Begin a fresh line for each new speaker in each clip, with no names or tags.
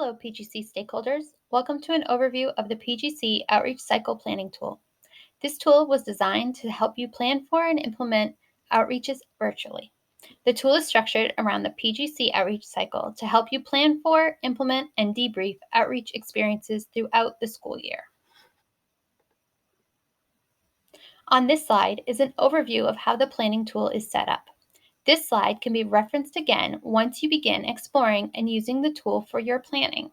Hello, PGC stakeholders. Welcome to an overview of the PGC Outreach Cycle Planning Tool. This tool was designed to help you plan for and implement outreaches virtually. The tool is structured around the PGC Outreach Cycle to help you plan for, implement, and debrief outreach experiences throughout the school year. On this slide is an overview of how the planning tool is set up. This slide can be referenced again once you begin exploring and using the tool for your planning.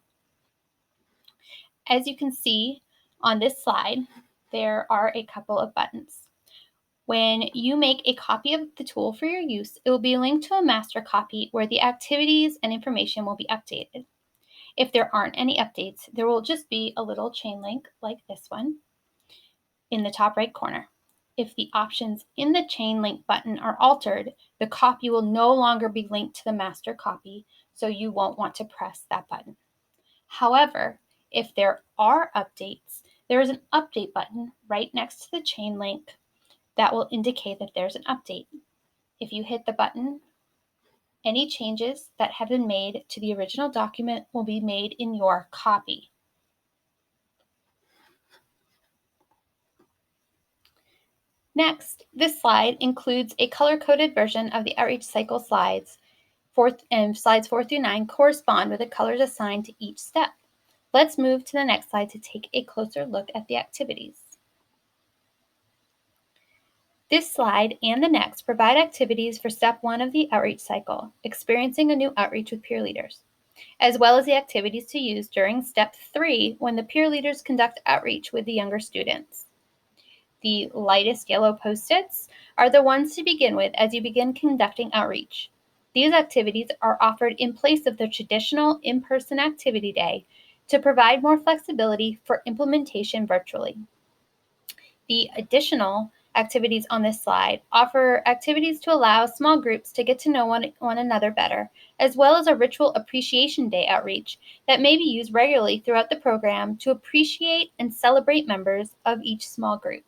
As you can see on this slide, there are a couple of buttons. When you make a copy of the tool for your use, it will be linked to a master copy where the activities and information will be updated. If there aren't any updates, there will just be a little chain link like this one in the top right corner. If the options in the chain link button are altered, the copy will no longer be linked to the master copy, so you won't want to press that button. However, if there are updates, there is an update button right next to the chain link that will indicate that there's an update. If you hit the button, any changes that have been made to the original document will be made in your copy. Next, this slide includes a color-coded version of the Outreach Cycle slides. Slides 4 through 9 correspond with the colors assigned to each step. Let's move to the next slide to take a closer look at the activities. This slide and the next provide activities for step 1 of the outreach cycle, experiencing a new outreach with peer leaders, as well as the activities to use during step 3 when the peer leaders conduct outreach with the younger students. The lightest yellow Post-its are the ones to begin with as you begin conducting outreach. These activities are offered in place of the traditional in-person activity day to provide more flexibility for implementation virtually. The additional activities on this slide offer activities to allow small groups to get to know one another better, as well as a ritual appreciation day outreach that may be used regularly throughout the program to appreciate and celebrate members of each small group.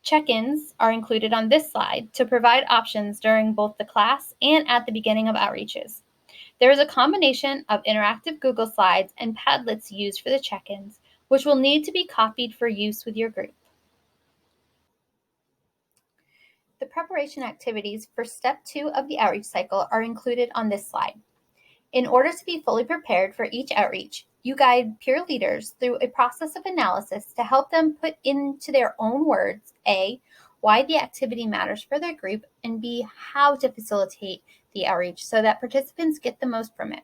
Check-ins are included on this slide to provide options during both the class and at the beginning of outreaches. There is a combination of interactive Google Slides and Padlets used for the check-ins, which will need to be copied for use with your group. The preparation activities for step 2 of the outreach cycle are included on this slide. In order to be fully prepared for each outreach, you guide peer leaders through a process of analysis to help them put into their own words, A, why the activity matters for their group, and B, how to facilitate the outreach so that participants get the most from it.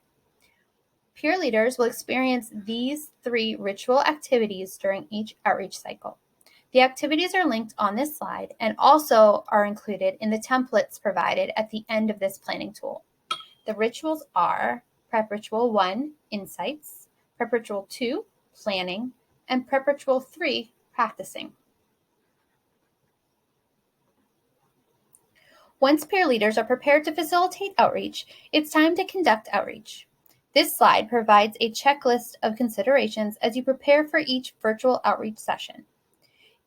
Peer leaders will experience these 3 ritual activities during each outreach cycle. The activities are linked on this slide and also are included in the templates provided at the end of this planning tool. The rituals are Prep Ritual 1, Insights, Prep Ritual 2, Planning, and Prep Ritual 3, Practicing. Once peer leaders are prepared to facilitate outreach, it's time to conduct outreach. This slide provides a checklist of considerations as you prepare for each virtual outreach session.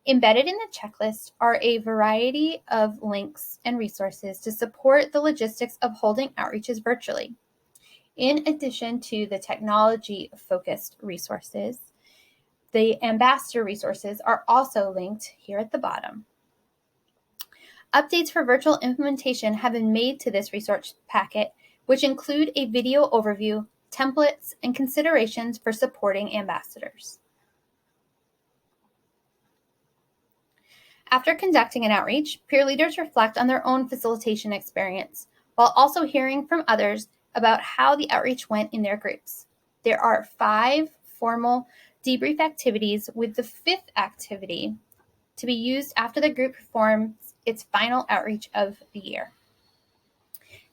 Embedded in the checklist are a variety of links and resources to support the logistics of holding outreaches virtually. In addition to the technology-focused resources, the ambassador resources are also linked here at the bottom. Updates for virtual implementation have been made to this resource packet, which include a video overview, templates, and considerations for supporting ambassadors. After conducting an outreach, peer leaders reflect on their own facilitation experience, while also hearing from others about how the outreach went in their groups. There are 5 formal debrief activities, with the 5th activity to be used after the group performs its final outreach of the year.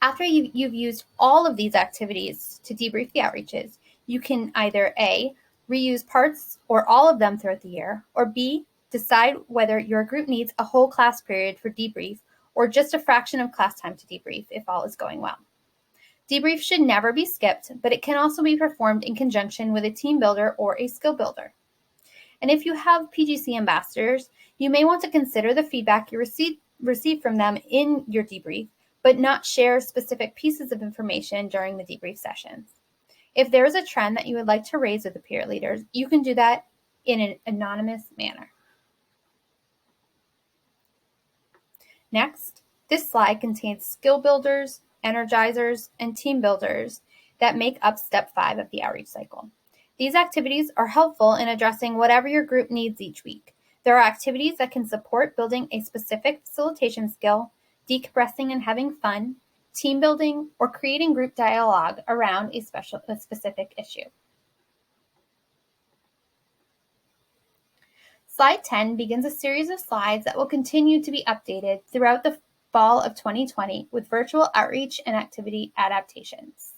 After you've used all of these activities to debrief the outreaches, you can either A, reuse parts or all of them throughout the year, or B, decide whether your group needs a whole class period for debrief or just a fraction of class time to debrief if all is going well. Debrief should never be skipped, but it can also be performed in conjunction with a team builder or a skill builder. And if you have PGC ambassadors, you may want to consider the feedback you receive from them in your debrief but not share specific pieces of information during the debrief sessions. If there is a trend that you would like to raise with the peer leaders, you can do that in an anonymous manner. Next, this slide contains skill builders, energizers, and team builders that make up step 5 of the outreach cycle. These activities are helpful in addressing whatever your group needs each week. There are activities that can support building a specific facilitation skill, decompressing and having fun, team building, or creating group dialogue around a specific issue. Slide 10 begins a series of slides that will continue to be updated throughout the fall of 2020 with virtual outreach and activity adaptations.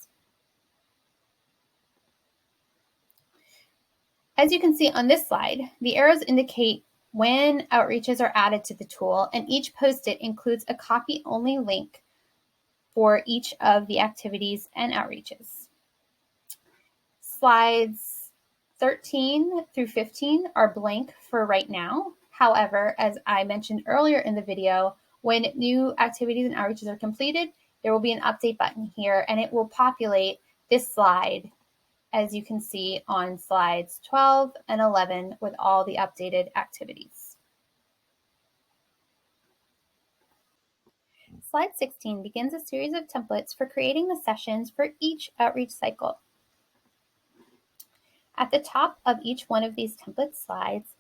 As you can see on this slide, the arrows indicate when outreaches are added to the tool, and each post-it includes a copy-only link for each of the activities and outreaches. Slides 13 through 15 are blank for right now. However, as I mentioned earlier in the video, when new activities and outreaches are completed, there will be an update button here, and it will populate this slide, as you can see on slides 12 and 11 with all the updated activities. Slide 16 begins a series of templates for creating the sessions for each outreach cycle. At the top of each one of these template slides,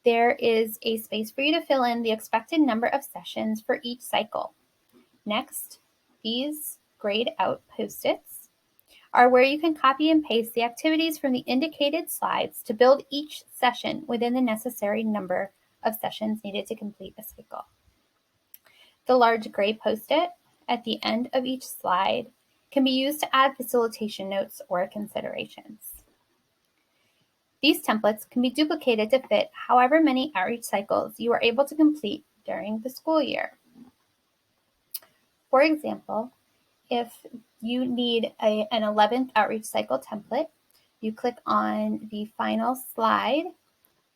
there is a space for you to fill in the expected number of sessions for each cycle. Next, these grayed out post-its are where you can copy and paste the activities from the indicated slides to build each session within the necessary number of sessions needed to complete a cycle. The large gray post-it at the end of each slide can be used to add facilitation notes or considerations. These templates can be duplicated to fit however many outreach cycles you are able to complete during the school year. For example, if you need an 11th outreach cycle template, you click on the final slide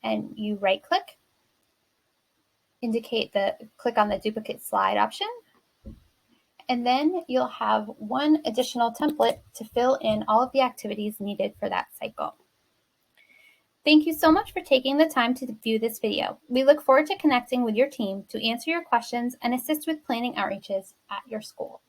and you right-click, click on the duplicate slide option, and then you'll have one additional template to fill in all of the activities needed for that cycle. Thank you so much for taking the time to view this video. We look forward to connecting with your team to answer your questions and assist with planning outreaches at your school.